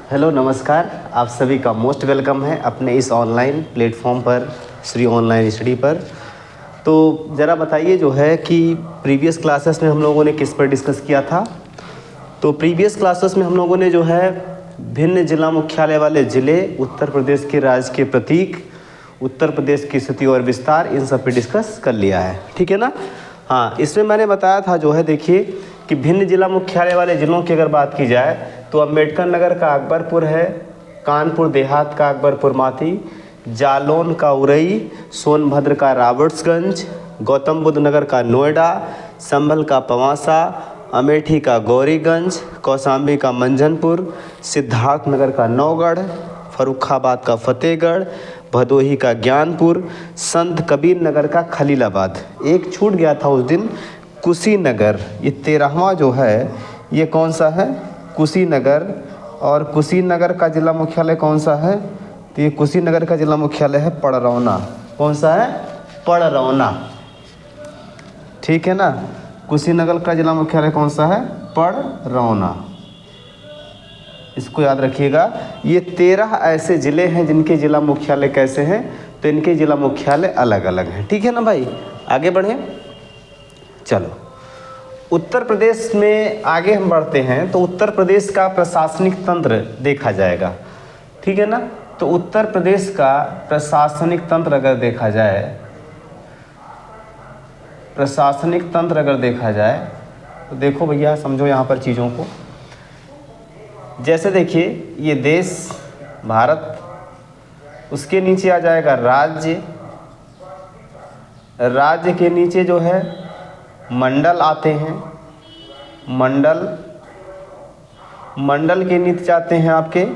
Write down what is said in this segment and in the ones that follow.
Hello नमस्कार, आप सभी का मोस्ट वेलकम है अपने इस ऑनलाइन प्लेटफॉर्म पर, श्री ऑनलाइन स्टडी पर। तो ज़रा बताइए जो है कि प्रीवियस क्लासेस में हम लोगों ने किस पर डिस्कस किया था। तो प्रीवियस क्लासेस में हम लोगों ने जो है भिन्न जिला मुख्यालय वाले ज़िले, उत्तर प्रदेश के राज्य के प्रतीक, उत्तर प्रदेश की स्थिति और विस्तार, इन सब पे डिस्कस कर लिया है, ठीक है ना। हाँ, इसमें मैंने बताया था जो है, देखिए कि भिन्न जिला मुख्यालय वाले ज़िलों की अगर बात की जाए तो अम्बेडकर नगर का अकबरपुर है, कानपुर देहात का अकबरपुर माथी, जालौन का उरई, सोनभद्र का रॉबर्ट्सगंज, गौतम बुद्ध नगर का नोएडा, संभल का पवासा, अमेठी का गौरीगंज, कौशाम्बी का मंझनपुर, सिद्धार्थनगर का नौगढ़, फर्रुखाबाद का फतेहगढ़, भदोही का ज्ञानपुर, संत कबीर नगर का खलीलाबाद। एक छूट गया था उस दिन, कुशीनगर। ये 13वां जो है ये कौन सा है? कुशीनगर। और कुशीनगर का जिला मुख्यालय कौन सा है? तो ये कुशीनगर का जिला मुख्यालय है पड़रौना। कौन सा है? पड़रौना, ठीक है ना। कुशीनगर का जिला मुख्यालय कौन सा है? पड़रौना, इसको याद रखिएगा। ये 13 ऐसे ज़िले हैं जिनके ज़िला मुख्यालय कैसे हैं, तो इनके ज़िला मुख्यालय अलग अलग हैं, ठीक है ना भाई। आगे बढ़ें, चलो उत्तर प्रदेश में आगे हम बढ़ते हैं। तो उत्तर प्रदेश का प्रशासनिक तंत्र देखा जाएगा, ठीक है ना। तो उत्तर प्रदेश का प्रशासनिक तंत्र अगर देखा जाए, प्रशासनिक तंत्र अगर देखा जाए तो देखो भैया, समझो यहाँ पर चीज़ों को। जैसे देखिए, ये देश भारत, उसके नीचे आ जाएगा राज्य, राज्य के नीचे जो है मंडल आते हैं, मंडल, मंडल के नीचे आते हैं आपके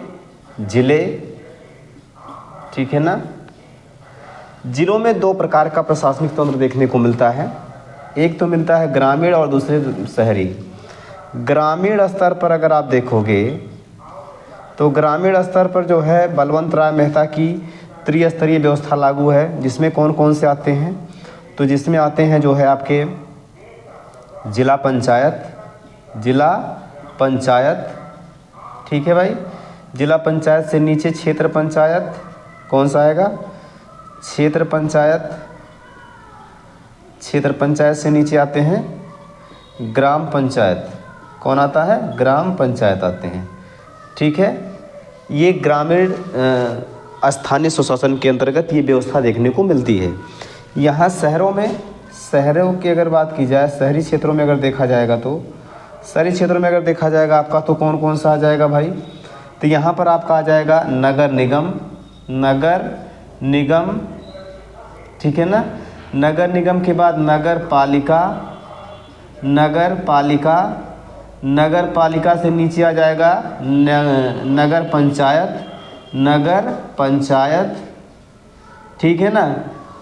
जिले, ठीक है ना। जिलों में दो प्रकार का प्रशासनिक तंत्र देखने को मिलता है, एक तो मिलता है ग्रामीण और दूसरे शहरी। ग्रामीण स्तर पर अगर आप देखोगे तो ग्रामीण स्तर पर जो है बलवंत राय मेहता की त्रिस्तरीय व्यवस्था लागू है, जिसमें कौन कौन से आते हैं? तो जिसमें आते हैं जो है आपके जिला पंचायत, जिला पंचायत, ठीक है भाई। जिला पंचायत से नीचे क्षेत्र पंचायत, कौन सा आएगा? क्षेत्र पंचायत। क्षेत्र पंचायत से नीचे आते हैं ग्राम पंचायत, कौन आता है? ग्राम पंचायत आते हैं, ठीक है। ये ग्रामीण स्थानीय स्वशासन के अंतर्गत ये व्यवस्था देखने को मिलती है। यहाँ शहरों में, शहरों की अगर बात की जाए, शहरी क्षेत्रों में अगर देखा जाएगा तो शहरी क्षेत्रों में अगर देखा जाएगा आपका, तो कौन कौन सा आ जाएगा भाई? तो यहाँ पर आपका आ जाएगा नगर निगम, नगर निगम, ठीक है ना। नगर निगम के बाद नगर पालिका, नगर पालिका, नगर पालिका से नीचे आ जाएगा नगर पंचायत, नगर पंचायत, ठीक है ना।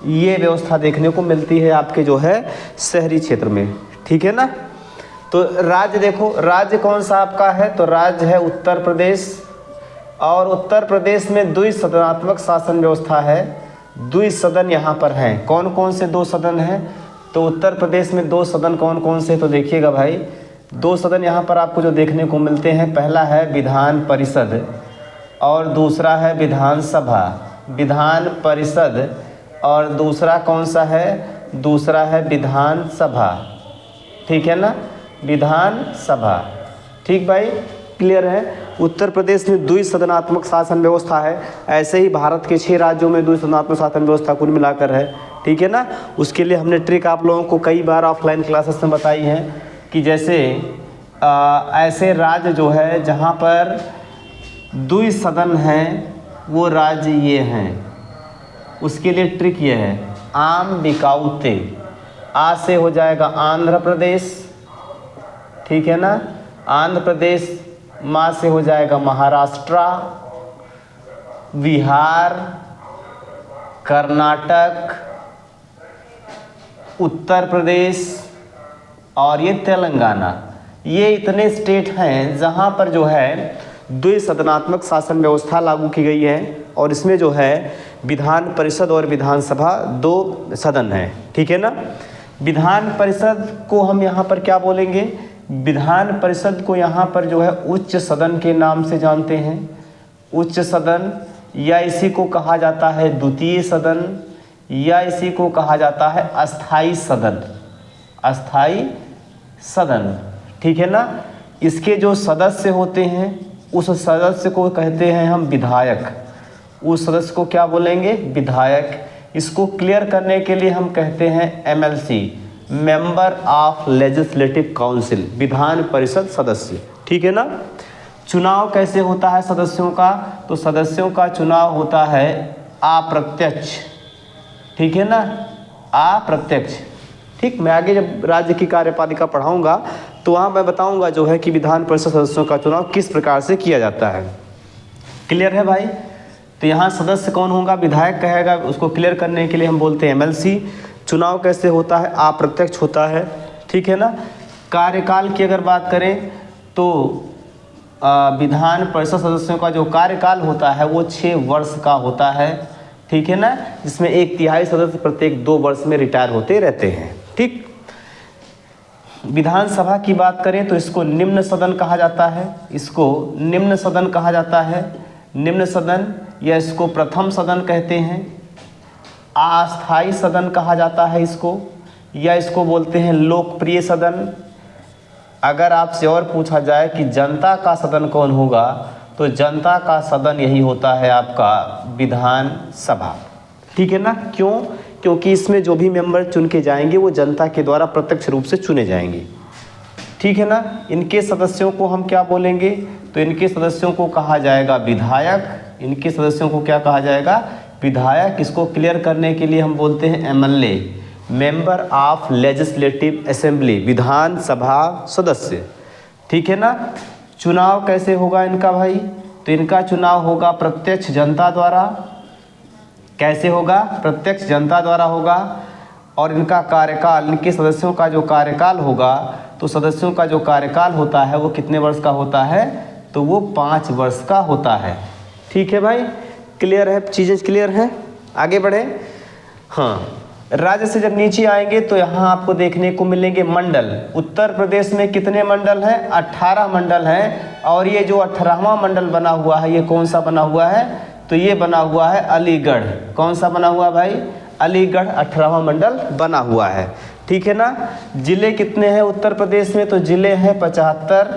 ये व्यवस्था देखने को मिलती है आपके जो है शहरी क्षेत्र में, ठीक है ना। तो राज्य देखो, राज्य कौन सा आपका है? तो राज्य है उत्तर प्रदेश, और उत्तर प्रदेश में द्विसदनात्मक शासन व्यवस्था है। द्विसदन यहाँ पर हैं, कौन कौन से 2 सदन हैं? तो उत्तर प्रदेश में 2 सदन कौन कौन से? तो देखिएगा भाई, 2 सदन यहाँ पर आपको जो देखने को मिलते हैं, पहला है विधान परिषद और दूसरा है विधानसभा। विधान परिषद और दूसरा कौन सा है? दूसरा है विधानसभा, ठीक है ना, विधानसभा, ठीक भाई, क्लियर है। उत्तर प्रदेश में द्विसदनात्मक शासन व्यवस्था है। ऐसे ही भारत के 6 राज्यों में द्विसदनात्मक शासन व्यवस्था कुल मिलाकर है, ठीक है ना। उसके लिए हमने ट्रिक आप लोगों को कई बार ऑफलाइन क्लासेस में बताई है कि जैसे ऐसे राज्य जो है जहाँ पर द्विसदन है, वो राज्य ये हैं। उसके लिए ट्रिक ये है, आम बिकाउते, आ से हो जाएगा आंध्र प्रदेश, ठीक है ना, आंध्र प्रदेश। मा से हो जाएगा महाराष्ट्र, बिहार, कर्नाटक, उत्तर प्रदेश और ये तेलंगाना। ये इतने स्टेट हैं जहां पर जो है द्विसदनात्मक शासन व्यवस्था लागू की गई है, और इसमें जो है विधान परिषद और विधानसभा 2 सदन हैं, ठीक है ना। विधान परिषद को हम यहाँ पर क्या बोलेंगे? विधान परिषद को यहाँ पर जो है उच्च सदन के नाम से जानते हैं, उच्च सदन, या इसी को कहा जाता है द्वितीय सदन, या इसी को कहा जाता है अस्थाई सदन, अस्थाई सदन, ठीक है ना। इसके जो सदस्य होते हैं उस सदस्य को कहते हैं हम विधायक, उस सदस्य को क्या बोलेंगे, विधायक। इसको क्लियर करने के लिए हम कहते हैं MLC, member of legislative council, Vidhan Parishad सदस्य, ठीक है ना। चुनाव कैसे होता है सदस्यों का, तो सदस्यों का चुनाव होता है अप्रत्यक्ष, ठीक है ना, अप्रत्यक्ष, ठीक। मैं आगे जब राज्य की कार्यपालिका पढ़ाऊंगा तो वहाँ मैं बताऊंगा जो है कि विधान परिषद सदस्यों का चुनाव किस प्रकार से किया जाता है। क्लियर है भाई। तो यहाँ सदस्य कौन होगा, विधायक कहेगा, उसको क्लियर करने के लिए हम बोलते हैं एमएलसी। चुनाव कैसे होता है, अप्रत्यक्ष होता है, ठीक है ना। कार्यकाल की अगर बात करें तो विधान परिषद सदस्यों का जो कार्यकाल होता है वो 6 वर्ष का होता है, ठीक है ना, जिसमें 1/3 सदस्य प्रत्येक 2 वर्ष में रिटायर होते रहते हैं, ठीक। विधानसभा की बात करें तो इसको निम्न सदन कहा जाता है, इसको निम्न सदन कहा जाता है, निम्न सदन, या इसको प्रथम सदन कहते हैं, अस्थाई सदन कहा जाता है इसको, या इसको बोलते हैं लोकप्रिय सदन। अगर आपसे और पूछा जाए कि जनता का सदन कौन होगा, तो जनता का सदन यही होता है आपका विधान सभा, ठीक है ना। क्यों, क्योंकि इसमें जो भी मेंबर चुन के जाएंगे वो जनता के द्वारा प्रत्यक्ष रूप से चुने जाएंगे, ठीक है ना। इनके सदस्यों को हम क्या बोलेंगे, तो इनके सदस्यों को कहा जाएगा विधायक, इनके सदस्यों को क्या कहा जाएगा, विधायक। इसको क्लियर करने के लिए हम बोलते हैं MLA, member of legislative assembly, Vidhan Sabha सदस्य, ठीक है ना। चुनाव कैसे होगा इनका भाई, तो इनका चुनाव होगा प्रत्यक्ष जनता द्वारा। कैसे होगा, प्रत्यक्ष जनता द्वारा होगा। और इनका कार्यकाल, इनके सदस्यों का जो कार्यकाल होगा, तो सदस्यों का जो कार्यकाल होता है वो कितने वर्ष का होता है, तो वो 5 वर्ष का होता है, ठीक है भाई। क्लियर है, चीज़ें क्लियर हैं, आगे बढ़े। हाँ, राज्य से जब नीचे आएंगे तो यहाँ आपको देखने को मिलेंगे मंडल। उत्तर प्रदेश में कितने मंडल हैं, 18 मंडल हैं। और ये जो 18वां मंडल बना हुआ है, ये कौन सा बना हुआ है, तो ये बना हुआ है अलीगढ़। कौन सा बना हुआ भाई, अलीगढ़ 18वां मंडल बना हुआ है, ठीक है ना। जिले कितने हैं उत्तर प्रदेश में, तो जिले हैं 75,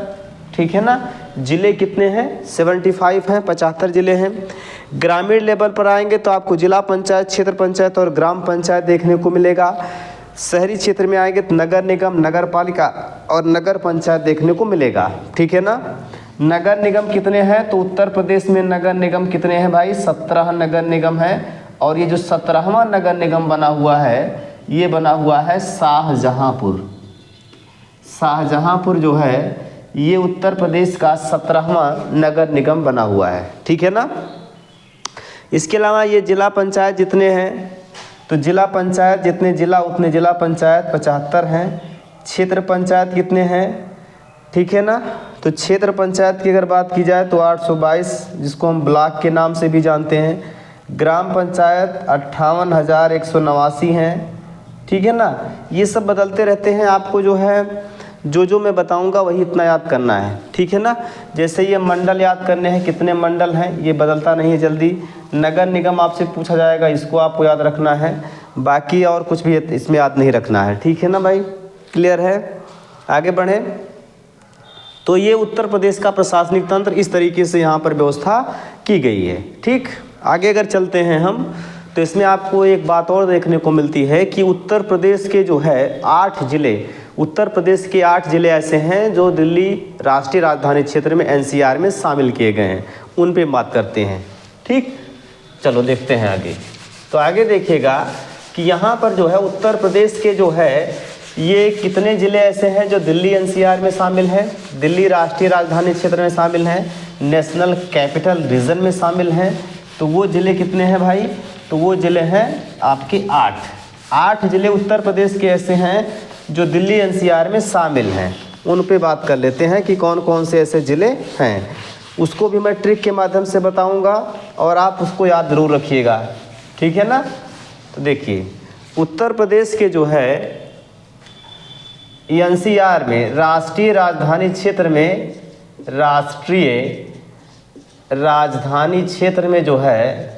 ठीक है ना। जिले कितने हैं, 75 हैं, 75 जिले हैं। ग्रामीण लेवल पर आएंगे तो आपको जिला पंचायत, क्षेत्र पंचायत और ग्राम पंचायत देखने को मिलेगा। शहरी क्षेत्र में आएंगे तो नगर निगम, नगर पालिका और नगर पंचायत देखने को मिलेगा, ठीक है ना। नगर निगम कितने हैं, तो उत्तर प्रदेश में नगर निगम कितने हैं भाई, 17 नगर निगम है। और ये जो 17वां नगर निगम बना हुआ है, ये बना हुआ है शाहजहांपुर। शाहजहांपुर जो है ये उत्तर प्रदेश का 17वां नगर निगम बना हुआ है, ठीक है ना। इसके अलावा ये जिला पंचायत जितने हैं, तो जिला पंचायत जितने जिला उतने जिला पंचायत 75 हैं। क्षेत्र पंचायत कितने हैं, ठीक है ना। तो क्षेत्र पंचायत की अगर बात की जाए तो 822, जिसको हम ब्लॉक के नाम से भी जानते हैं। ग्राम पंचायत 58,189 हैं, ठीक है ना। ये सब बदलते रहते हैं, आपको जो है जो मैं बताऊंगा वही इतना याद करना है, ठीक है ना। जैसे ये मंडल याद करने हैं, कितने मंडल हैं, ये बदलता नहीं है जल्दी। नगर निगम आपसे पूछा जाएगा, इसको आपको याद रखना है, बाकी और कुछ भी इसमें याद नहीं रखना है, ठीक है ना भाई। क्लियर है, आगे बढ़े। तो ये उत्तर प्रदेश का प्रशासनिक तंत्र इस तरीके से यहाँ पर व्यवस्था की गई है, ठीक। आगे अगर चलते हैं हम तो इसमें आपको एक बात और देखने को मिलती है कि उत्तर प्रदेश के जो है 8 जिले, उत्तर प्रदेश के 8 जिले ऐसे हैं जो दिल्ली राष्ट्रीय राजधानी क्षेत्र में एनसीआर में शामिल किए गए हैं, उन पे बात करते हैं, ठीक। चलो देखते हैं आगे। तो आगे देखिएगा कि यहाँ पर जो है उत्तर प्रदेश के जो है ये कितने ज़िले ऐसे हैं जो दिल्ली एनसीआर में शामिल हैं, दिल्ली राष्ट्रीय राजधानी क्षेत्र में शामिल हैं, नेशनल कैपिटल रीजन में शामिल हैं। तो वो ज़िले कितने हैं भाई, तो वो ज़िले हैं आपके 8 ज़िले उत्तर प्रदेश के ऐसे हैं जो दिल्ली एनसीआर में शामिल हैं। उन पे बात कर लेते हैं कि कौन कौन से ऐसे ज़िले हैं। उसको भी मैं ट्रिक के माध्यम से बताऊंगा और आप उसको याद ज़रूर रखिएगा, ठीक है ना। तो देखिए उत्तर प्रदेश के जो है एनसीआर में राष्ट्रीय राजधानी क्षेत्र में, राष्ट्रीय राजधानी क्षेत्र में जो है,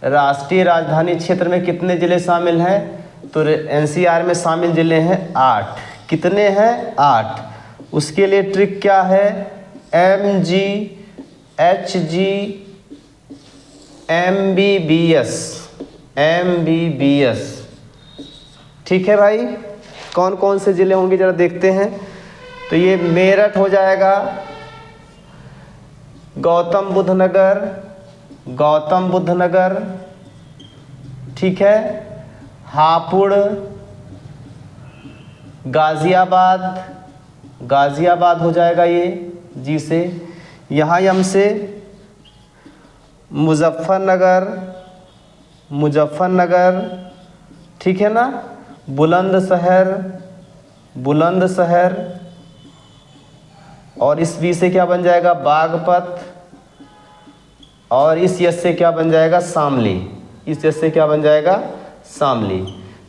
राष्ट्रीय राजधानी क्षेत्र में कितने ज़िले शामिल हैं? तो एनसीआर में शामिल ज़िले हैं 8। कितने हैं? 8। उसके लिए ट्रिक क्या है? MG, HG, MBBS, MBBS। ठीक है भाई, कौन कौन से ज़िले होंगे ज़रा देखते हैं। तो ये मेरठ हो जाएगा, गौतम बुद्ध नगर, गौतम बुद्ध नगर, ठीक है, हापुड़, गाज़ियाबाद, गाज़ियाबाद हो जाएगा ये जी से। यहाँ यम से मुजफ्फरनगर, मुजफ्फरनगर, ठीक है ना, बुलंदशहर, बुलंदशहर, और इस बी से क्या बन जाएगा? बागपत, और इस यस से क्या बन जाएगा? शामली। इस यस से क्या बन जाएगा? शामली।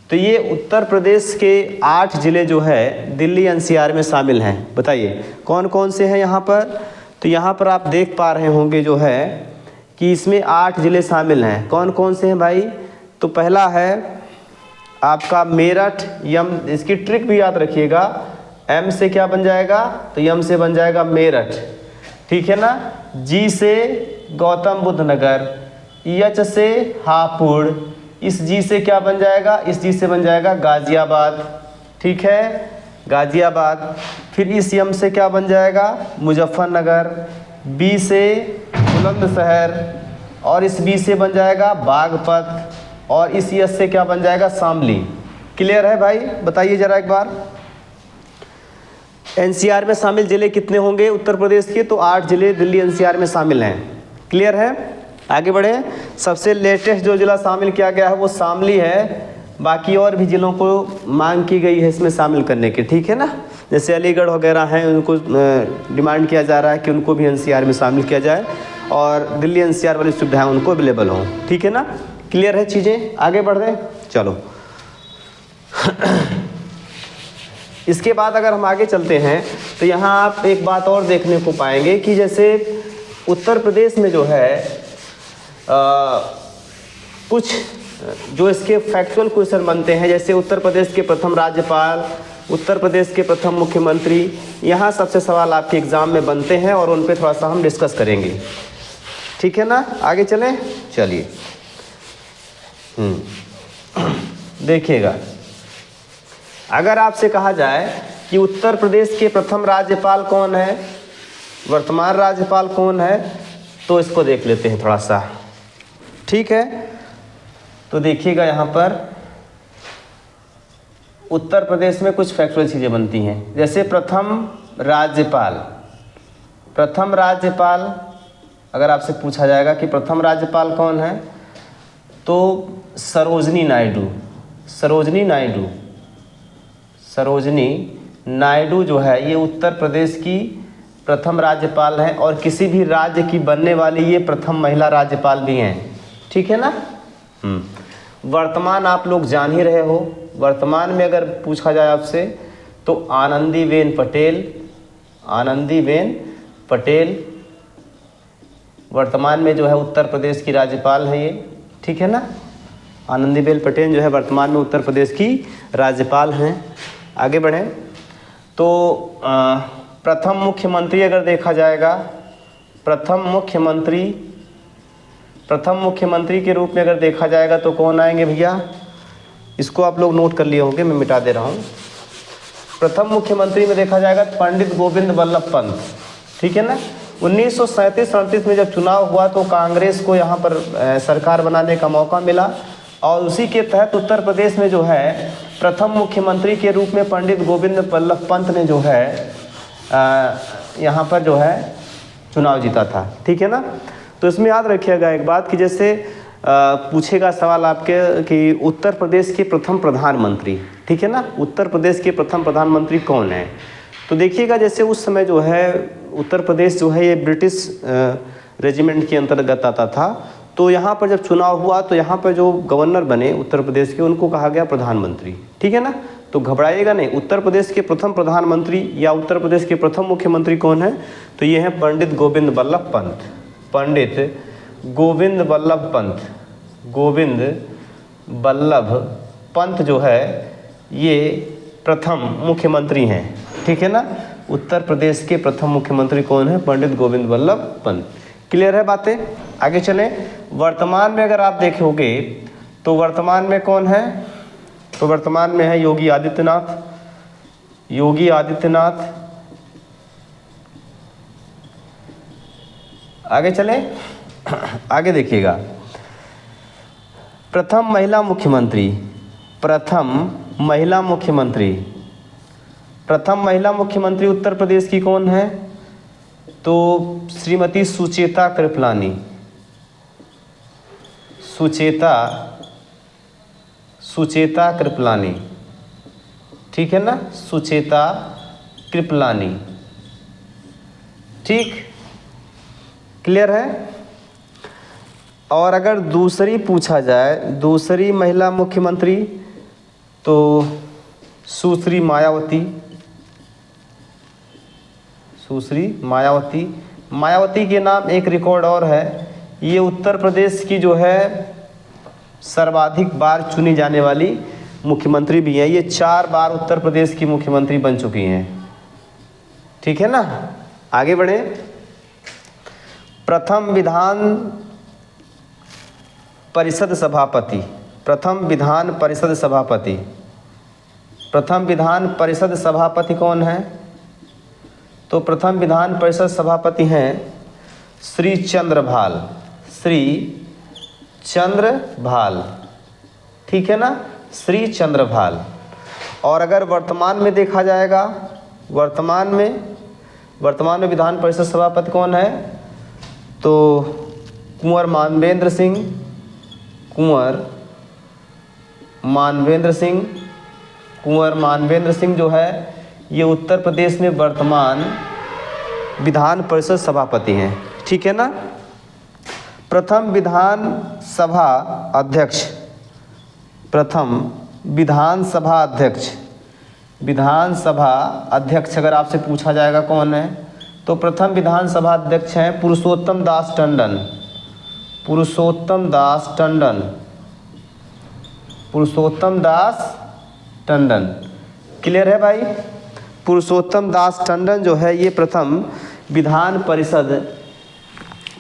तो ये उत्तर प्रदेश के 8 ज़िले जो है दिल्ली एनसीआर में शामिल हैं। बताइए कौन कौन से हैं यहाँ पर? तो यहाँ पर आप देख पा रहे होंगे जो है कि इसमें 8 ज़िले शामिल हैं। कौन कौन से हैं भाई? तो पहला है आपका मेरठ, यम, इसकी ट्रिक भी याद रखिएगा। एम से क्या बन जाएगा? तो यम से बन जाएगा मेरठ, ठीक है ना। जी से गौतम बुद्ध नगर, एच से हापुड़, इस जी से क्या बन जाएगा? इस जी से बन जाएगा गाज़ियाबाद, ठीक है, गाज़ियाबाद। फिर इस यम से क्या बन जाएगा? मुजफ्फरनगर, बी से बुलंदशहर, और इस बी से बन जाएगा बागपत, और इस यस से क्या बन जाएगा? शामली। क्लियर है भाई? बताइए ज़रा एक बार। एनसीआर में शामिल ज़िले कितने होंगे उत्तर प्रदेश के? तो 8 ज़िले दिल्ली एनसीआर में शामिल हैं। क्लियर है? आगे बढ़े। सबसे लेटेस्ट जो ज़िला शामिल किया गया है वो शामली है। बाकी और भी ज़िलों को मांग की गई है इसमें शामिल करने की, ठीक है ना। जैसे अलीगढ़ वगैरह हैं, उनको डिमांड किया जा रहा है कि उनको भी एनसीआर में शामिल किया जाए, और दिल्ली एनसीआर वाली सुविधाएँ उनको अवेलेबल हों, ठीक है ना। क्लियर है चीज़ें? आगे बढ़ रहे हैं, चलो। इसके बाद अगर हम आगे चलते हैं तो यहाँ आप एक बात और देखने को पाएंगे कि जैसे उत्तर प्रदेश में जो है कुछ जो इसके फैक्चुअल क्वेश्चन बनते हैं, जैसे उत्तर प्रदेश के प्रथम राज्यपाल, उत्तर प्रदेश के प्रथम मुख्यमंत्री, यहाँ सबसे सवाल आपके एग्ज़ाम में बनते हैं और उन पे थोड़ा सा हम डिस्कस करेंगे, ठीक है ना। आगे चलें, चलिए। देखिएगा, अगर आपसे कहा जाए कि उत्तर प्रदेश के प्रथम राज्यपाल कौन है, वर्तमान राज्यपाल कौन है, तो इसको देख लेते हैं थोड़ा सा, ठीक है। तो देखिएगा यहाँ पर उत्तर प्रदेश में कुछ फैक्चुअल चीज़ें बनती हैं, जैसे प्रथम राज्यपाल। प्रथम राज्यपाल अगर आपसे पूछा जाएगा कि प्रथम राज्यपाल कौन है, तो सरोजनी नायडू। सरोजनी नायडू, सरोजनी नायडू जो है ये उत्तर प्रदेश की प्रथम राज्यपाल हैं, और किसी भी राज्य की बनने वाली ये प्रथम महिला राज्यपाल भी हैं, ठीक है ना। वर्तमान आप लोग जान ही रहे हो, वर्तमान में अगर पूछा जाए आपसे तो आनंदीबेन पटेल, आनंदीबेन पटेल वर्तमान में जो है उत्तर प्रदेश की राज्यपाल हैं ये, ठीक है ना। आनंदीबेन पटेल जो है वर्तमान में उत्तर प्रदेश की राज्यपाल हैं। आगे बढ़ें तो प्रथम मुख्यमंत्री अगर देखा जाएगा, प्रथम मुख्यमंत्री के रूप में अगर देखा जाएगा तो कौन आएंगे भैया? इसको आप लोग नोट कर लिए होंगे, मैं मिटा दे रहा हूँ। प्रथम मुख्यमंत्री में देखा जाएगा पंडित गोविंद बल्लभ पंत, ठीक है ना। 1937-38 में जब चुनाव हुआ तो कांग्रेस को यहाँ पर सरकार बनाने का मौका मिला, और उसी के तहत उत्तर प्रदेश में जो है प्रथम मुख्यमंत्री के रूप में पंडित गोविंद बल्लभ पंत ने जो है यहाँ पर जो है चुनाव जीता था, ठीक है ना। तो इसमें याद रखिएगा एक बात कि जैसे पूछेगा सवाल आपके कि उत्तर प्रदेश के प्रथम प्रधानमंत्री, ठीक है ना, उत्तर प्रदेश के प्रथम प्रधानमंत्री कौन है। तो देखिएगा जैसे उस समय जो है उत्तर प्रदेश जो है ये ब्रिटिश रेजिमेंट के अंतर्गत आता था, तो यहाँ पर जब चुनाव हुआ तो यहाँ पर जो गवर्नर बने उत्तर प्रदेश के उनको कहा गया प्रधानमंत्री, ठीक है ना। तो घबराइएगा नहीं। उत्तर प्रदेश के प्रथम प्रधानमंत्री या उत्तर प्रदेश के प्रथम मुख्यमंत्री कौन है? तो ये हैं पंडित गोविंद बल्लभ पंत। पंडित गोविंद बल्लभ पंत, गोविंद बल्लभ पंत जो है ये प्रथम मुख्यमंत्री हैं, ठीक है ना। उत्तर प्रदेश के प्रथम मुख्यमंत्री कौन है? पंडित गोविंद बल्लभ पंत। क्लियर है बातें? आगे चलें। वर्तमान में अगर आप देखोगे तो वर्तमान में कौन है? तो वर्तमान में है योगी आदित्यनाथ। योगी आदित्यनाथ। आगे चलें, आगे देखिएगा। प्रथम महिला मुख्यमंत्री, प्रथम महिला मुख्यमंत्री, प्रथम महिला मुख्यमंत्री उत्तर प्रदेश की कौन है? तो श्रीमती सुचेता कृपलानी। सुचेता कृपलानी, ठीक है ना, सुचेता कृपलानी। ठीक, क्लियर है। और अगर दूसरी पूछा जाए, दूसरी महिला मुख्यमंत्री, तो सुश्री मायावती। सुश्री मायावती। मायावती के नाम एक रिकॉर्ड और है, ये उत्तर प्रदेश की जो है सर्वाधिक बार चुनी जाने वाली मुख्यमंत्री भी है। ये 4 बार उत्तर प्रदेश की मुख्यमंत्री बन चुकी हैं, ठीक है ना। आगे बढ़े। प्रथम विधान परिषद सभापति, प्रथम विधान परिषद सभापति, प्रथम विधान परिषद सभापति कौन है? तो प्रथम विधान परिषद सभापति हैं श्री चंद्रभाल। श्री चंद्रभाल, ठीक है ना, श्री चंद्रभाल। और अगर वर्तमान में देखा जाएगा, वर्तमान में विधान परिषद सभापति कौन है? तो कुंवर मानवेंद्र सिंह, कुंवर मानवेंद्र सिंह जो है ये उत्तर प्रदेश में वर्तमान विधान परिषद सभापति हैं, ठीक है ना। प्रथम विधानसभा अध्यक्ष, प्रथम विधानसभा अध्यक्ष, विधानसभा अध्यक्ष अगर आपसे पूछा जाएगा कौन है? तो प्रथम विधानसभा अध्यक्ष हैं पुरुषोत्तम दास टंडन। पुरुषोत्तम दास टंडन, पुरुषोत्तम दास टंडन। क्लियर है भाई? पुरुषोत्तम दास टंडन जो है ये प्रथम विधान परिषद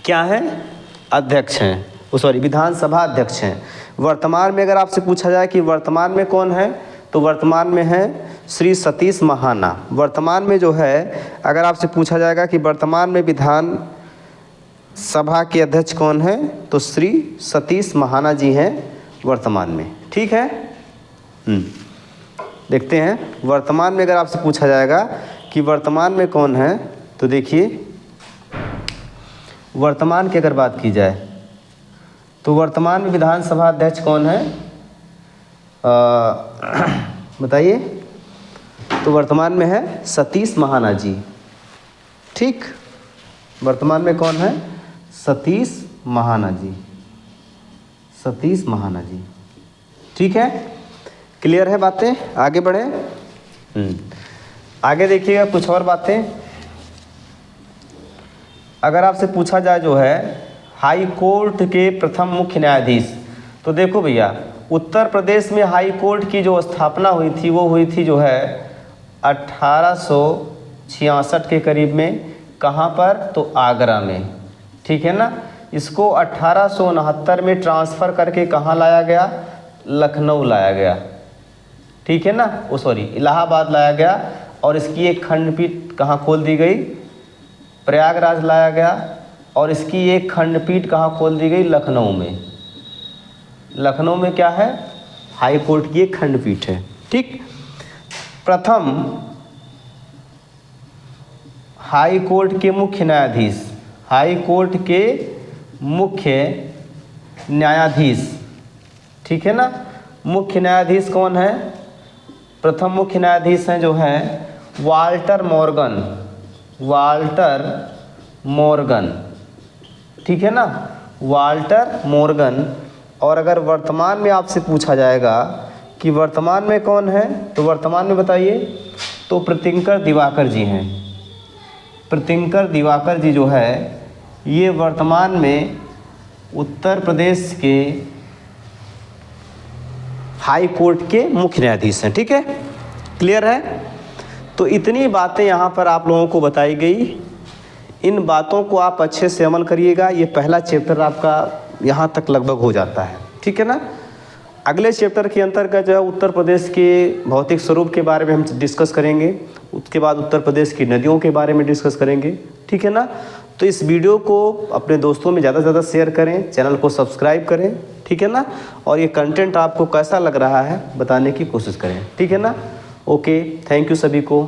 क्या है? अध्यक्ष हैं, सॉरी विधानसभा अध्यक्ष हैं। वर्तमान में अगर आपसे पूछा जाए कि वर्तमान में कौन है, तो वर्तमान में है श्री सतीश महाना। वर्तमान में जो है अगर आपसे पूछा जाएगा कि वर्तमान में विधान सभा के अध्यक्ष कौन है, तो श्री सतीश महाना जी हैं वर्तमान में, ठीक है। देखते हैं वर्तमान में अगर आपसे पूछा जाएगा कि वर्तमान में कौन है, तो देखिए वर्तमान की अगर बात की जाए तो वर्तमान में विधानसभा अध्यक्ष कौन है? बताइए। तो वर्तमान में है सतीश महाना जी, ठीक। वर्तमान में कौन है? सतीश महाना जी, सतीश महाना जी, ठीक है। क्लियर है बातें? आगे बढ़ें। आगे देखिएगा कुछ और बातें। अगर आपसे पूछा जाए जो है हाई कोर्ट के प्रथम मुख्य न्यायाधीश, तो देखो भैया उत्तर प्रदेश में हाई कोर्ट की जो स्थापना हुई थी वो हुई थी जो है 1866 के करीब में। कहाँ पर? तो आगरा में, ठीक है ना। इसको 1869 में ट्रांसफ़र करके कहाँ लाया गया? लखनऊ लाया गया, ठीक है ना, इलाहाबाद लाया गया। और इसकी एक खंडपीठ कहाँ खोल दी गई? प्रयागराज लाया गया। और इसकी एक खंडपीठ कहाँ खोल दी गई? लखनऊ में। लखनऊ में क्या है? हाई कोर्ट की एक खंडपीठ है, ठीक। प्रथम हाई कोर्ट के मुख्य न्यायाधीश, हाई कोर्ट के मुख्य न्यायाधीश, ठीक है ना। मुख्य न्यायाधीश कौन है? प्रथम मुख्य न्यायाधीश हैं जो हैं वाल्टर मॉर्गन, वाल्टर मॉर्गन, ठीक है ना, वाल्टर मॉर्गन। और अगर वर्तमान में आपसे पूछा जाएगा कि वर्तमान में कौन है, तो वर्तमान में बताइए, तो प्रीतिंकर दिवाकर जी हैं। प्रीतिंकर दिवाकर जी जो है ये वर्तमान में उत्तर प्रदेश के हाई कोर्ट के मुख्य न्यायाधीश हैं। ठीक है, क्लियर है। तो इतनी बातें यहाँ पर आप लोगों को बताई गई, इन बातों को आप अच्छे से अमल करिएगा। ये पहला चैप्टर आपका यहाँ तक लगभग हो जाता है। ठीक है ना। अगले चैप्टर के अंतर्गत जो है उत्तर प्रदेश के भौतिक स्वरूप के बारे में हम डिस्कस करेंगे, उसके बाद उत्तर प्रदेश की नदियों के बारे में डिस्कस करेंगे। ठीक है ना। तो इस वीडियो को अपने दोस्तों में ज़्यादा से ज़्यादा शेयर करें, चैनल को सब्सक्राइब करें। ठीक है ना। और ये कंटेंट आपको कैसा लग रहा है बताने की कोशिश करें। ठीक है ना। ओके, थैंक यू सभी को।